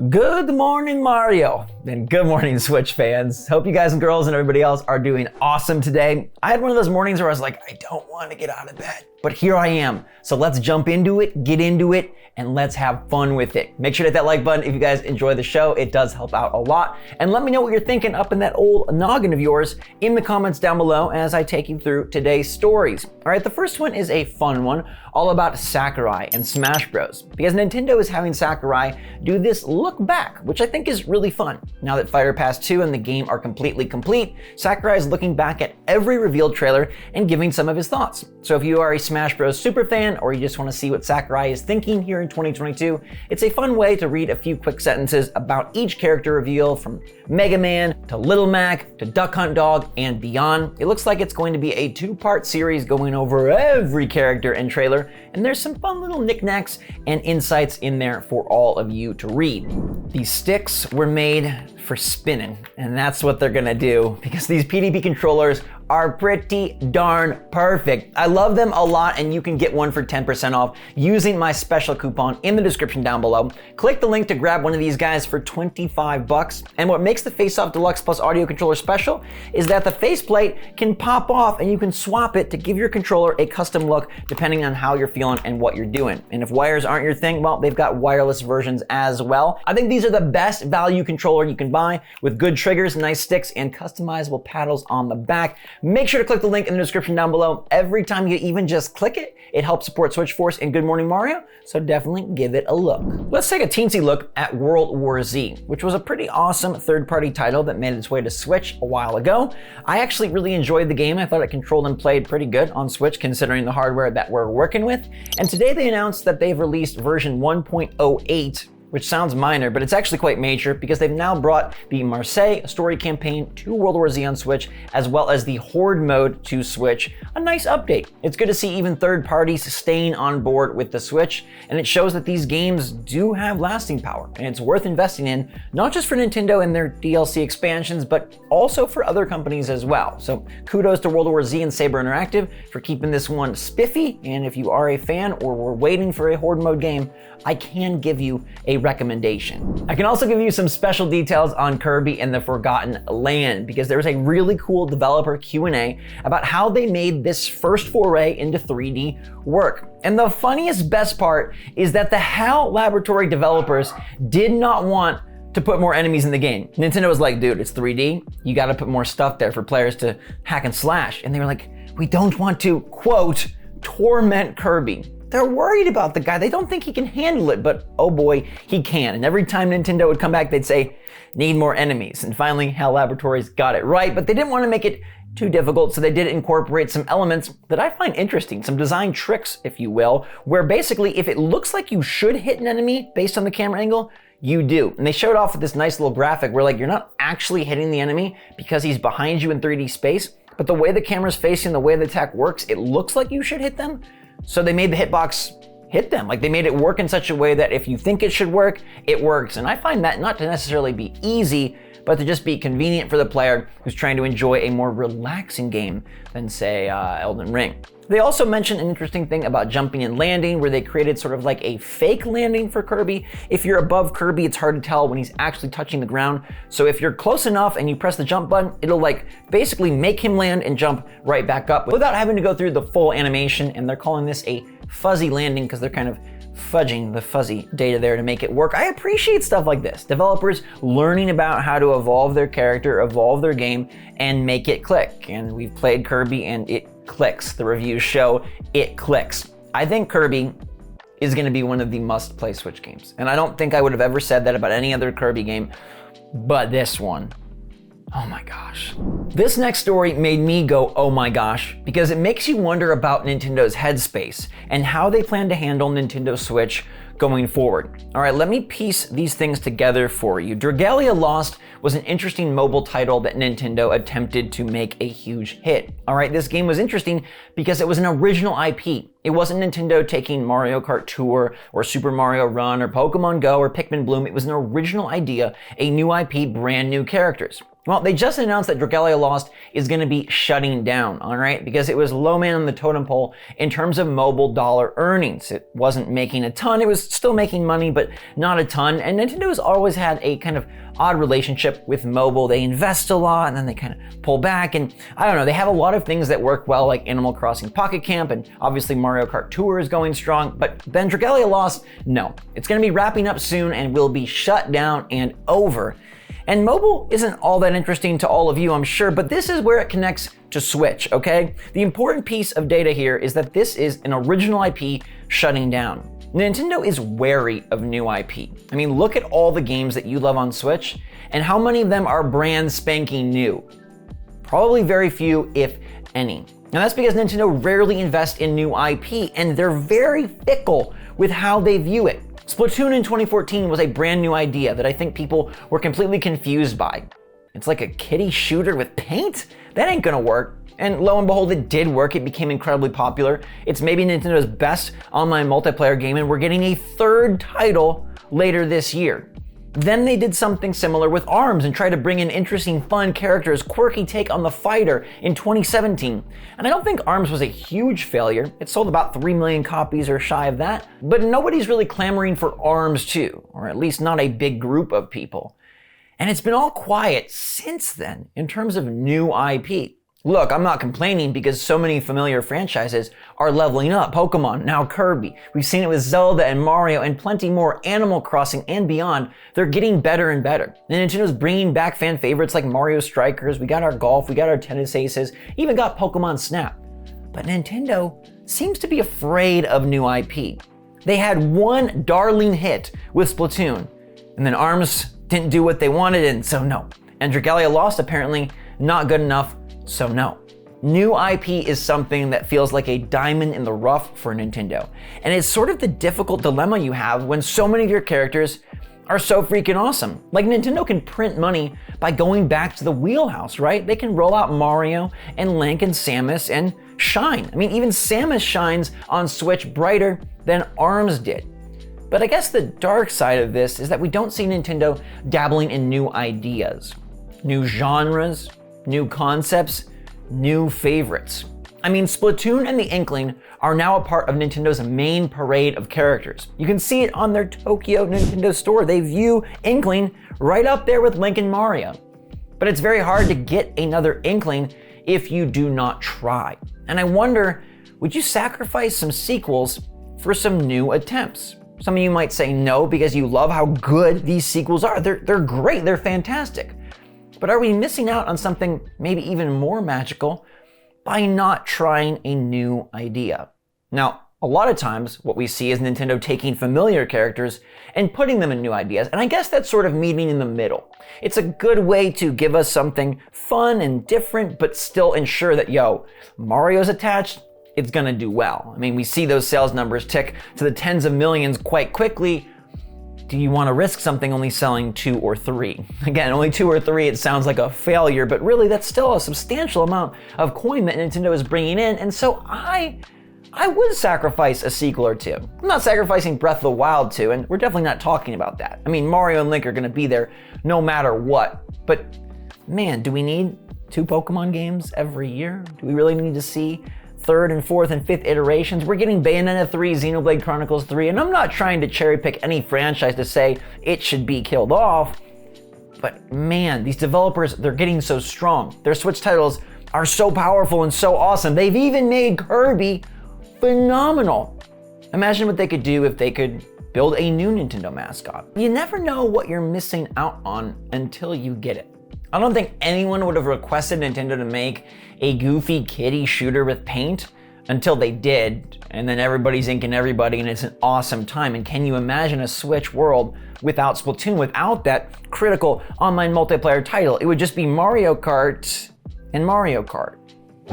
Good morning, Mario, and good morning, Switch fans. Hope you guys and girls and everybody else are doing awesome today. I had one of those mornings where I was like, I don't want to get out of bed, but here I am. So let's jump into it, get into it, and let's have fun with it. Make sure to hit that like button if you guys enjoy the show. It does help out a lot. And let me know what you're thinking up in that old noggin of yours in the comments down below as I take you through today's stories. All right, the first one is a fun one, all about Sakurai and Smash Bros. Because Nintendo is having Sakurai do this look back, which I think is really fun. Now that Fighter Pass 2 and the game are completely complete, Sakurai is looking back at every revealed trailer and giving some of his thoughts. So if you are a Smash Bros. Super fan or you just want to see what Sakurai is thinking here in 2022, it's a fun way to read a few quick sentences about each character reveal from Mega Man to Little Mac to Duck Hunt Dog and beyond. It looks like it's going to be a two-part series going over every character and trailer, and there's some fun little knickknacks and insights in there for all of you to read. These sticks were made for spinning, and that's what they're gonna do because these PDP controllers are pretty darn perfect. I love them a lot, and you can get one for 10% off using my special coupon in the description down below. Click the link to grab one of these guys for 25 bucks. And what makes the Face Off Deluxe Plus audio controller special is that the faceplate can pop off and you can swap it to give your controller a custom look depending on how you're feeling and what you're doing. And if wires aren't your thing, well, they've got wireless versions as well. I think these are the best value controller you can buy with good triggers, nice sticks, and customizable paddles on the back. Make sure to click the link in the description down below. Every time you even just click it, it helps support SwitchForce and Good Morning Mario, so definitely give it a look. Let's take a teensy look at World War Z, which was a pretty awesome third-party title that made its way to Switch a while ago. I actually really enjoyed the game. I thought it controlled and played pretty good on Switch considering the hardware that we're working with. And today they announced that they've released version 1.08, which sounds minor, but it's actually quite major because they've now brought the Marseille story campaign to World War Z on Switch, as well as the Horde mode to Switch. A nice update. It's good to see even third parties staying on board with the Switch, and it shows that these games do have lasting power, and it's worth investing in, not just for Nintendo and their DLC expansions, but also for other companies as well. So kudos to World War Z and Saber Interactive for keeping this one spiffy, and if you are a fan or were waiting for a Horde mode game, I can give you a recommendation. I can also give you some special details on Kirby and the Forgotten Land because there was a really cool developer Q&A about how they made this first foray into 3D work. And the funniest best part is that the HAL Laboratory developers did not want to put more enemies in the game. Nintendo was like, dude, it's 3D. You gotta put more stuff there for players to hack and slash. And they were like, we don't want to, quote, torment Kirby. They're worried about the guy. They don't think he can handle it, but oh boy, he can. And every time Nintendo would come back, they'd say, need more enemies. And finally, HAL Laboratories got it right, but they didn't want to make it too difficult, so they did incorporate some elements that I find interesting, some design tricks, if you will, where basically if it looks like you should hit an enemy based on the camera angle, you do. And they showed off with this nice little graphic where like you're not actually hitting the enemy because he's behind you in 3D space, but the way the camera's facing, the way the attack works, it looks like you should hit them. So they made the hitbox hit them. Like they made it work in such a way that if you think it should work, it works. And I find that not to necessarily be easy, but to just be convenient for the player who's trying to enjoy a more relaxing game than say Elden Ring. They also mentioned an interesting thing about jumping and landing where they created sort of like a fake landing for Kirby. If you're above Kirby, it's hard to tell when he's actually touching the ground. So if you're close enough and you press the jump button, it'll like basically make him land and jump right back up without having to go through the full animation. And they're calling this a fuzzy landing because they're kind of fudging the fuzzy data there to make it work. I appreciate stuff like this. Developers learning about how to evolve their character, evolve their game, and make it click. And we've played Kirby and it clicks. The reviews show it clicks. I think Kirby is going to be one of the must-play Switch games. And I don't think I would have ever said that about any other Kirby game, but this one. Oh my gosh. This next story made me go, oh my gosh, because it makes you wonder about Nintendo's headspace and how they plan to handle Nintendo Switch going forward. All right, let me piece these things together for you. Dragalia Lost was an interesting mobile title that Nintendo attempted to make a huge hit. All right, this game was interesting because it was an original IP. It wasn't Nintendo taking Mario Kart Tour or Super Mario Run or Pokemon Go or Pikmin Bloom. It was an original idea, a new IP, brand new characters. Well, they just announced that Dragalia Lost is going to be shutting down, all right, because it was low man on the totem pole in terms of mobile dollar earnings. It wasn't making a ton. It was still making money, but not a ton. And Nintendo has always had a kind of odd relationship with mobile. They invest a lot and then they kind of pull back. And I don't know, they have a lot of things that work well, like Animal Crossing Pocket Camp, and obviously Mario Kart Tour is going strong. But then Dragalia Lost, no. It's going to be wrapping up soon and will be shut down and over. And mobile isn't all that interesting to all of you, I'm sure, but this is where it connects to Switch, okay? The important piece of data here is that this is an original IP shutting down. Nintendo is wary of new IP. I mean, look at all the games that you love on Switch, and how many of them are brand spanking new? Probably very few, if any. Now that's because Nintendo rarely invests in new IP, and they're very fickle with how they view it. Splatoon in 2014 was a brand new idea that I think people were completely confused by. It's like a kiddie shooter with paint? That ain't gonna work. And lo and behold, it did work. It became incredibly popular. It's maybe Nintendo's best online multiplayer game, and we're getting a third title later this year. Then they did something similar with ARMS and tried to bring in interesting, fun characters, quirky take on the fighter in 2017. And I don't think ARMS was a huge failure. It sold about 3 million copies or shy of that, but nobody's really clamoring for ARMS 2, or at least not a big group of people. And it's been all quiet since then in terms of new IP. Look, I'm not complaining because so many familiar franchises are leveling up. Pokemon, now Kirby. We've seen it with Zelda and Mario and plenty more. Animal Crossing and beyond. They're getting better and better. And Nintendo's bringing back fan favorites like Mario Strikers. We got our golf, we got our tennis aces, even got Pokemon Snap. But Nintendo seems to be afraid of new IP. They had one darling hit with Splatoon, and then ARMS didn't do what they wanted, and so no. And Dragalia Lost apparently not good enough, so no. New IP is something that feels like a diamond in the rough for Nintendo. And it's sort of the difficult dilemma you have when so many of your characters are so freaking awesome. Like Nintendo can print money by going back to the wheelhouse, right? They can roll out Mario and Link and Samus and shine. I mean, even Samus shines on Switch brighter than ARMS did. But I guess the dark side of this is that we don't see Nintendo dabbling in new ideas, new genres, new concepts, new favorites. I mean, Splatoon and the Inkling are now a part of Nintendo's main parade of characters. You can see it on their Tokyo Nintendo store. They view Inkling right up there with Link and Mario. But it's very hard to get another Inkling if you do not try. And I wonder, would you sacrifice some sequels for some new attempts? Some of you might say no because you love how good these sequels are. They're great, they're fantastic. But are we missing out on something maybe even more magical by not trying a new idea? Now, a lot of times what we see is Nintendo taking familiar characters and putting them in new ideas, and I guess that's sort of meeting in the middle. It's a good way to give us something fun and different, but still ensure that, Mario's attached, it's gonna do well. I mean, we see those sales numbers tick to the tens of millions quite quickly. Do you want to risk something only selling 2 or 3? Again, only 2 or 3, it sounds like a failure, but really that's still a substantial amount of coin that Nintendo is bringing in, and so I would sacrifice a sequel or 2. I'm not sacrificing Breath of the Wild 2, and we're definitely not talking about that. I mean, Mario and Link are going to be there no matter what, but man, do we need 2 Pokemon games every year? Do we really need to see 3rd and 4th and 5th iterations? We're getting Bayonetta 3, Xenoblade Chronicles 3, and I'm not trying to cherry pick any franchise to say it should be killed off, but man, these developers, they're getting so strong. Their Switch titles are so powerful and so awesome. They've even made Kirby phenomenal. Imagine what they could do if they could build a new Nintendo mascot. You never know what you're missing out on until you get it. I don't think anyone would have requested Nintendo to make a goofy kiddie shooter with paint until they did, and then everybody's inking everybody and it's an awesome time. And can you imagine a Switch world without Splatoon, without that critical online multiplayer title? It would just be Mario Kart and Mario Kart.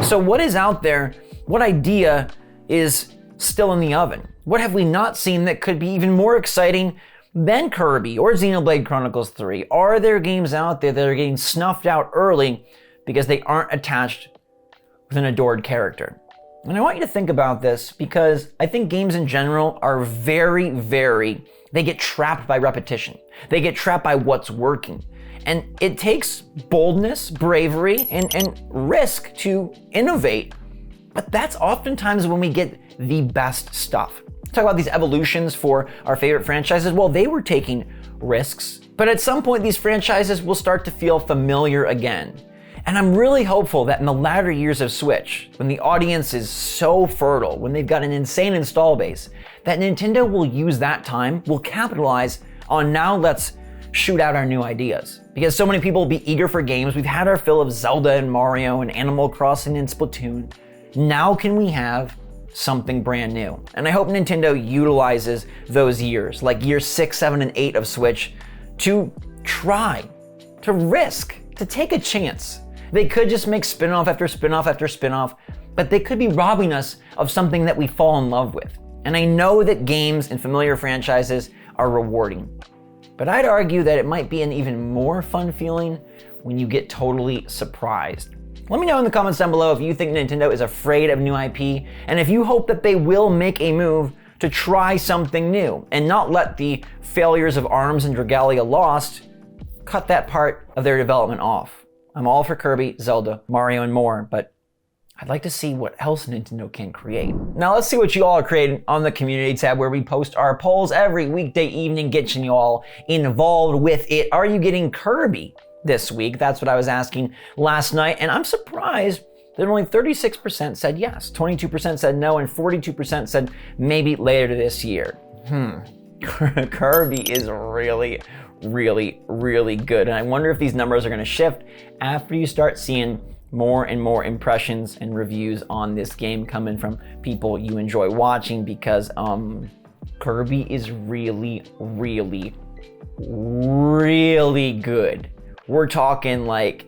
So what is out there? What idea is still in the oven? What have we not seen that could be even more exciting than Kirby or Xenoblade Chronicles 3? Are there games out there that are getting snuffed out early because they aren't attached with an adored character? And I want you to think about this because I think games in general are they get trapped by repetition. They get trapped by what's working. And it takes boldness, bravery, and risk to innovate. But that's oftentimes when we get the best stuff. Talk about these evolutions for our favorite franchises. Well, they were taking risks, but at some point these franchises will start to feel familiar again. And I'm really hopeful that in the latter years of Switch, when the audience is so fertile, when they've got an insane install base, that Nintendo will use that time, will capitalize on now let's shoot out our new ideas. Because so many people will be eager for games. We've had our fill of Zelda and Mario and Animal Crossing and Splatoon. Now can we have something brand new? And I hope Nintendo utilizes those years, like years 6, 7, and 8 of Switch, to try, to risk, to take a chance. They could just make spin-off after spin-off after spin-off, but they could be robbing us of something that we fall in love with. And I know that games and familiar franchises are rewarding, but I'd argue that it might be an even more fun feeling when you get totally surprised. Let me know in the comments down below if you think Nintendo is afraid of new IP, and if you hope that they will make a move to try something new and not let the failures of ARMS and Dragalia Lost cut that part of their development off. I'm all for Kirby, Zelda, Mario, and more, but I'd like to see what else Nintendo can create. Now let's see what you all are creating on the community tab where we post our polls every weekday evening, getting you all involved with it. Are you getting Kirby this week? That's what I was asking last night, and I'm surprised that only 36% said yes, 22% said no, and 42% said maybe later this year. Kirby is really, really good. And I wonder if these numbers are gonna shift after you start seeing more and more impressions and reviews on this game coming from people you enjoy watching, because Kirby is really good. We're talking like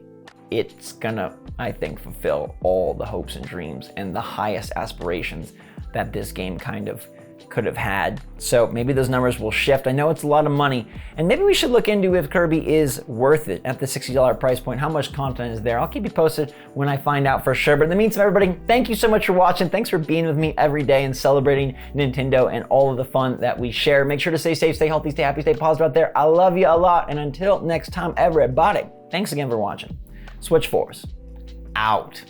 it's gonna, I think, fulfill all the hopes and dreams and the highest aspirations that this game kind of could have had. So maybe those numbers will shift. I know it's a lot of money, and maybe we should look into if Kirby is worth it at the $60 price point. How much content is there? I'll keep you posted when I find out for sure. But in the meantime, everybody, thank you so much for watching. Thanks for being with me every day and celebrating Nintendo and all of the fun that we share. Make sure to stay safe, stay healthy, stay happy, stay positive out there. I love you a lot. And until next time, everybody, thanks again for watching. SwitchForce out.